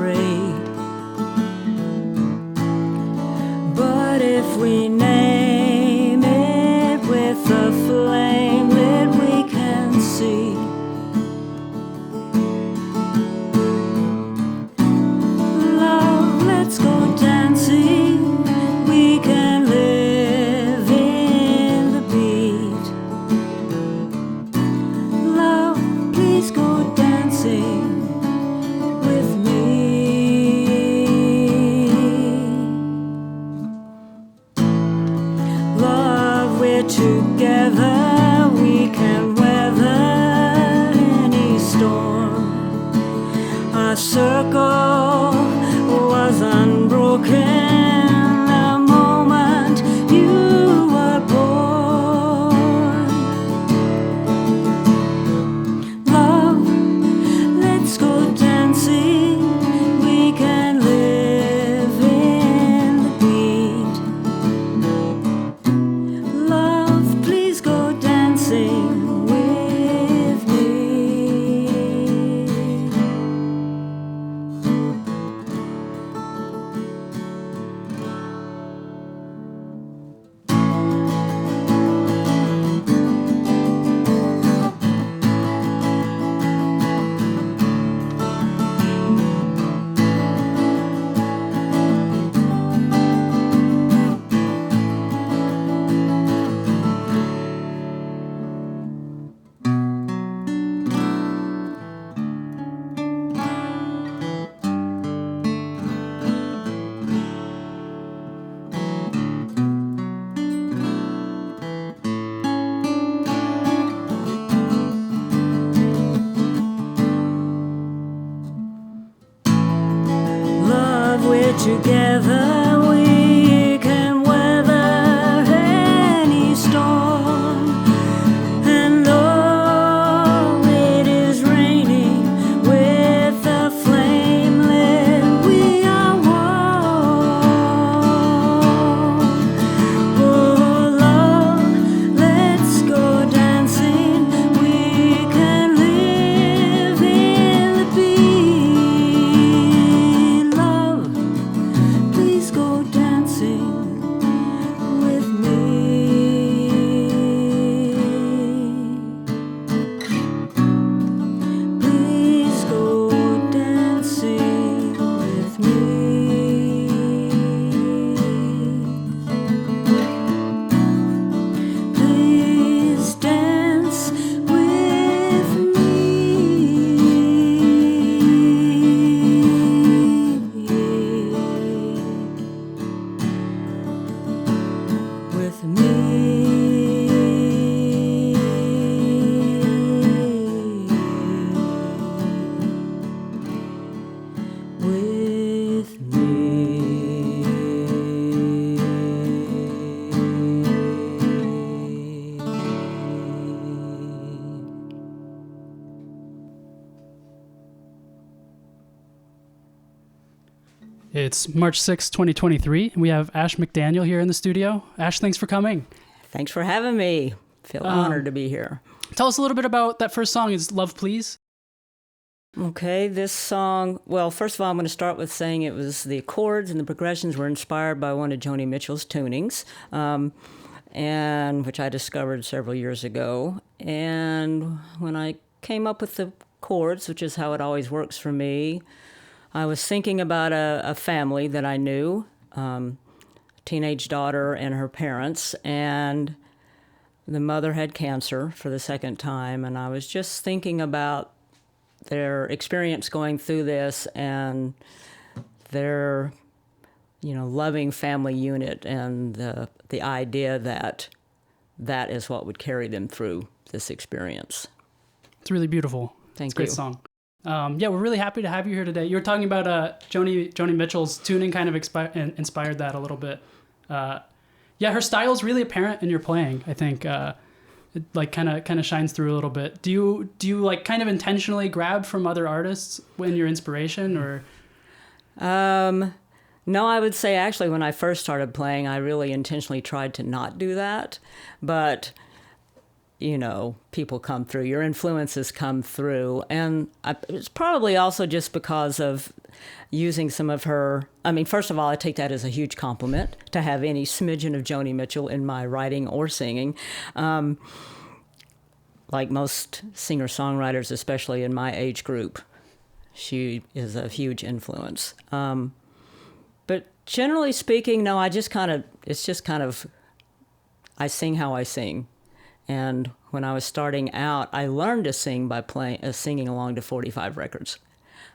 free. But if we name it with a flame that we can see, love, let's go dancing. We can live in the beat. Love, please go dancing with me. Love, we're together. We can weather any storm. Our circle was unbroken the moment you were born. Love, let's go dancing. We can live in the beat. Love, please go dancing with me. Love, we're together. We can weather any storm. And though it is raining with a flame lit, we are warm. Oh, love, let's go dancing. We can live in the beat. Love, please go dancing with me. Please go dancing with me. Please dance with me. With It's March 6, 2023, and we have Ash McDaniel here in the studio. Ash, thanks for coming. Thanks for having me. Feel honored to be here. Tell us a little bit about that first song. Is Love Please? Okay, this song, well, first of all, I'm going to start with saying it was the chords and the progressions were inspired by one of Joni Mitchell's tunings, and which I discovered several years ago. And when I came up with the chords, which is how it always works for me, I was thinking about a family that I knew, teenage daughter and her parents, and the mother had cancer for the second time, and I was just thinking about their experience going through this and their, loving family unit, and the idea that that is what would carry them through this experience. It's really beautiful. Thank It's a great you. song. Yeah, we're really happy to have you here today. You were talking about Joni Mitchell's tuning kind of inspired that a little bit. Yeah, her style is really apparent in your playing. I think it like kind of shines through a little bit. Do you like kind of intentionally grab from other artists when your inspiration, or? No, I would say actually when I first started playing, I really intentionally tried to not do that. But people come through, your influences come through. And it's probably also just because of using some of her. I mean, first of all, I take that as a huge compliment to have any smidgen of Joni Mitchell in my writing or singing. Like most singer-songwriters, especially in my age group, she is a huge influence. But generally speaking, no, it's just kind of, I sing how I sing. And when I was starting out, I learned to sing by singing along to 45 records.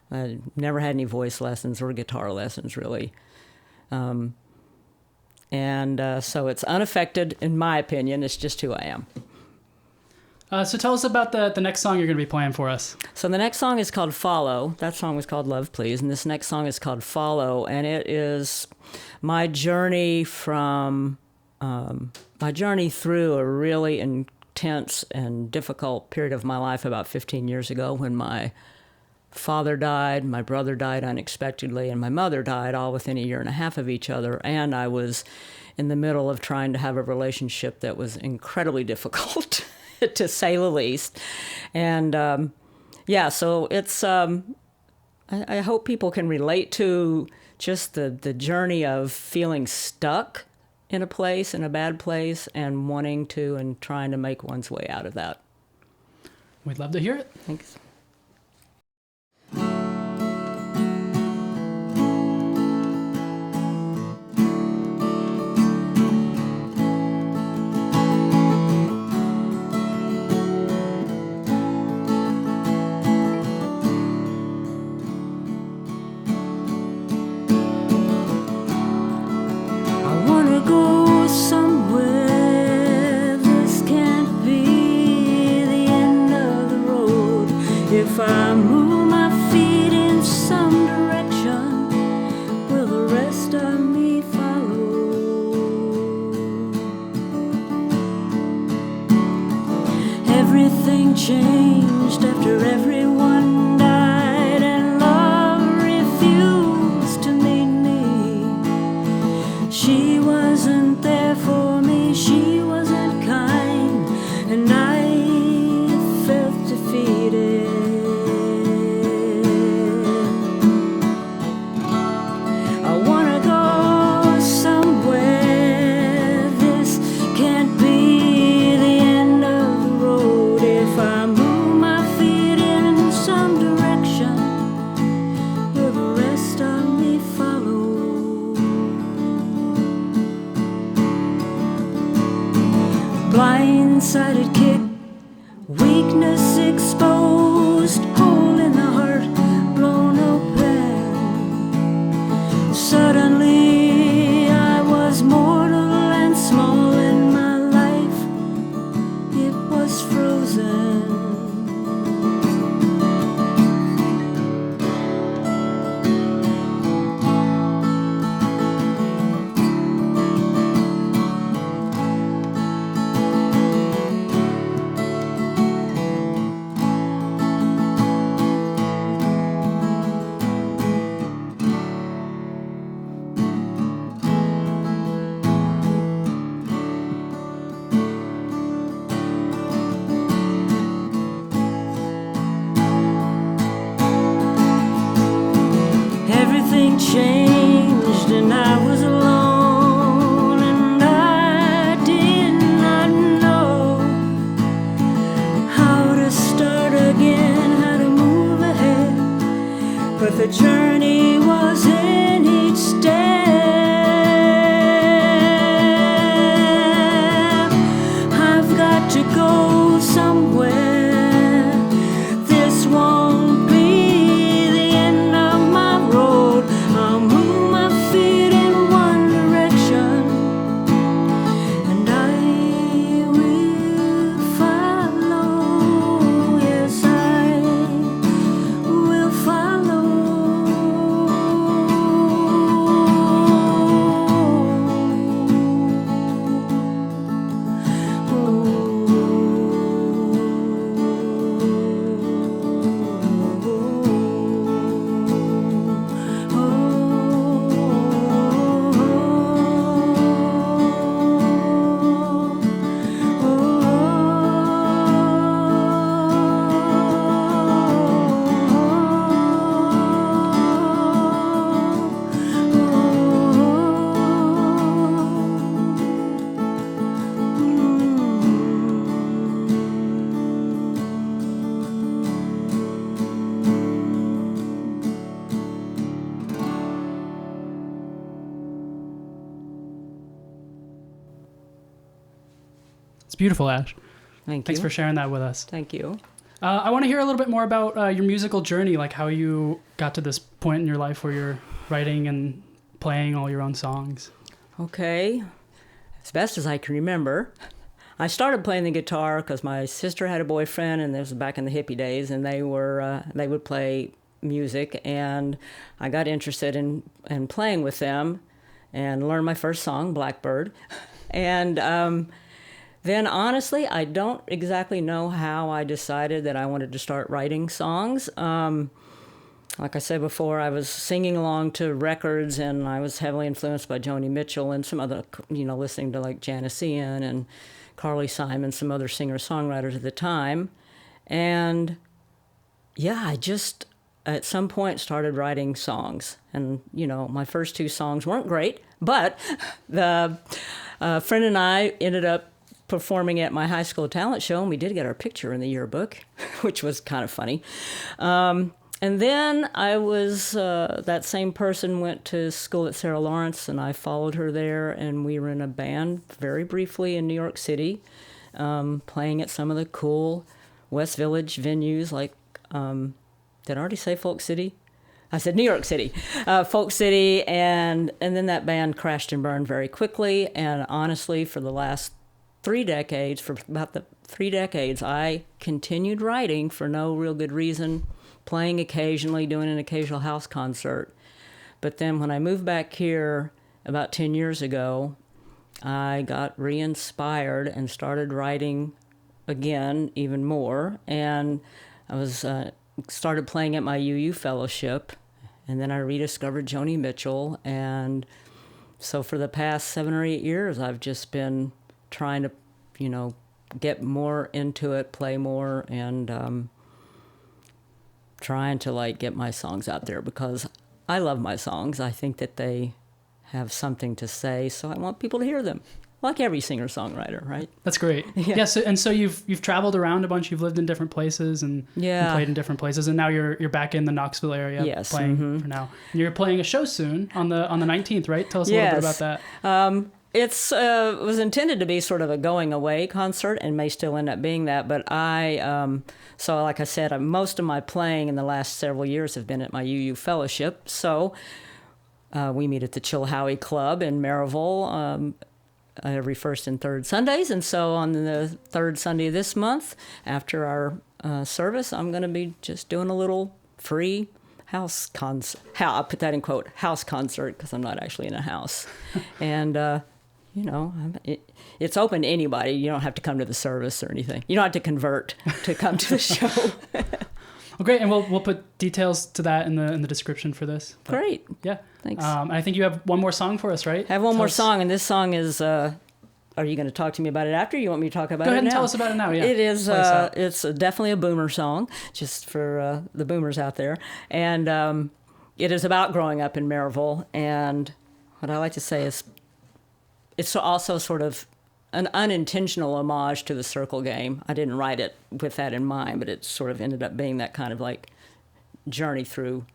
I never had any voice lessons or guitar lessons, really. So it's unaffected, in my opinion. It's just who I am. So tell us about the next song you're going to be playing for us. So the next song is called Follow. That song was called Love Please. And this next song is called Follow. And it is my journey through a really intense and difficult period of my life about 15 years ago when my father died, my brother died unexpectedly, and my mother died all within a year and a half of each other. And I was in the middle of trying to have a relationship that was incredibly difficult, to say the least. And so it's, I hope people can relate to just the journey of feeling stuck in a place, in a bad place, and wanting to and trying to make one's way out of that. We'd love to hear it. Thanks. If I move my feet in some direction, will the rest of me follow? Everything changed after everyone died, and love refused to meet me. She wasn't there for me, she wasn't kind, and I felt defeated. Blindsided kick, weakness exposed, hole in the heart blown open. Suddenly I was mortal and small, and my life, it was frozen. Everything changed and I was alone, and I did not know how to start again, how to move ahead, but the journey was in each step. I've got to go somewhere. This won't be the end of my road. I'll move my feet in one direction, and I will follow. Yes, I will follow. It's beautiful, Ash. Thank you. Thanks for sharing that with us. Thank you. I want to hear a little bit more about your musical journey, like how you got to this point in your life where you're writing and playing all your own songs. Okay. As best as I can remember, I started playing the guitar because my sister had a boyfriend, and this was back in the hippie days, and they would play music, and I got interested in playing with them and learned my first song, Blackbird. And then honestly, I don't exactly know how I decided that I wanted to start writing songs. Like I said before, I was singing along to records, and I was heavily influenced by Joni Mitchell and some other, listening to like Janis Ian and Carly Simon, some other singer-songwriters at the time. And yeah, I just at some point started writing songs. And, my first two songs weren't great, but the friend and I ended up performing at my high school talent show, and we did get our picture in the yearbook, which was kind of funny. And then I was, that same person went to school at Sarah Lawrence, and I followed her there, and we were in a band very briefly in New York City, playing at some of the cool West Village venues like, did I already say Folk City? I said New York City, Folk City, and then that band crashed and burned very quickly, and honestly, for the last 3 decades, for about the 3 decades, I continued writing for no real good reason, playing occasionally, doing an occasional house concert. But then when I moved back here about 10 years ago, I got re-inspired and started writing again, even more. And I was started playing at my UU fellowship, and then I rediscovered Joni Mitchell. And so for the past 7 or 8 years, I've just been trying to, get more into it, play more, and trying to get my songs out there because I love my songs. I think that they have something to say, so I want people to hear them, like every singer-songwriter, right? That's great. Yeah. So you've traveled around a bunch. You've lived in different places and played in different places, and now you're back in the Knoxville area playing for now. And you're playing a show soon on the 19th, right? Tell us a little bit about that. It was intended to be sort of a going away concert and may still end up being that, but so like I said, most of my playing in the last several years have been at my UU fellowship. So we meet at the Chilhowie Club in Maryville every first and third Sundays. And so on the third Sunday of this month, after our service, I'm going to be just doing a little free house concert. I'll put that in quote, house concert, because I'm not actually in a house. And it's open to anybody. You don't have to come to the service or anything. You don't have to convert to come to the show. Well, great, and we'll put details to that in the description for this. But, great. Yeah. Thanks. I think you have one more song for us, right? I have one more song, and this song is. Are you going to talk to me about it after? You want me to talk about it now? Go ahead and tell us about it now. Yeah. It is. It's definitely a boomer song, just for the boomers out there, and it is about growing up in Maryville. And what I like to say is, it's also sort of an unintentional homage to the circle game. I didn't write it with that in mind, but it sort of ended up being that kind of journey through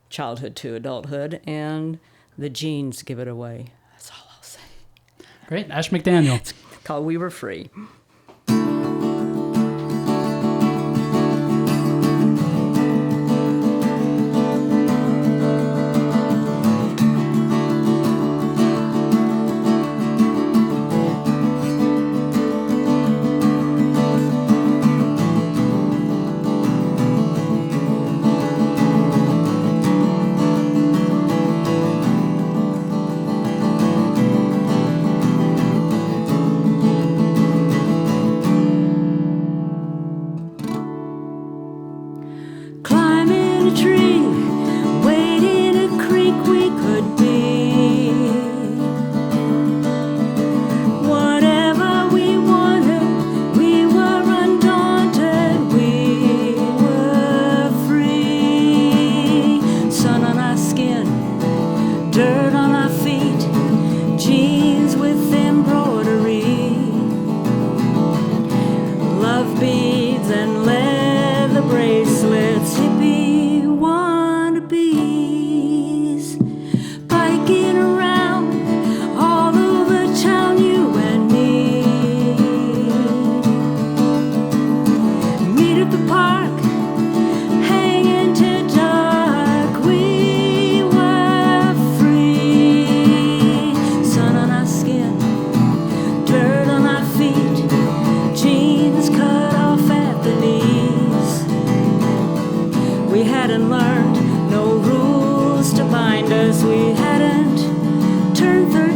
childhood to adulthood, and the genes give it away. That's all I'll say. Great. Ash McDaniel. It's called We Were Free. remind us we hadn't turned 13.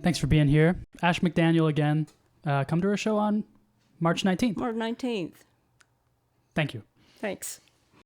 Thanks for being here. Ash McDaniel again. Come to our show on March 19th. March 19th. Thank you. Thanks.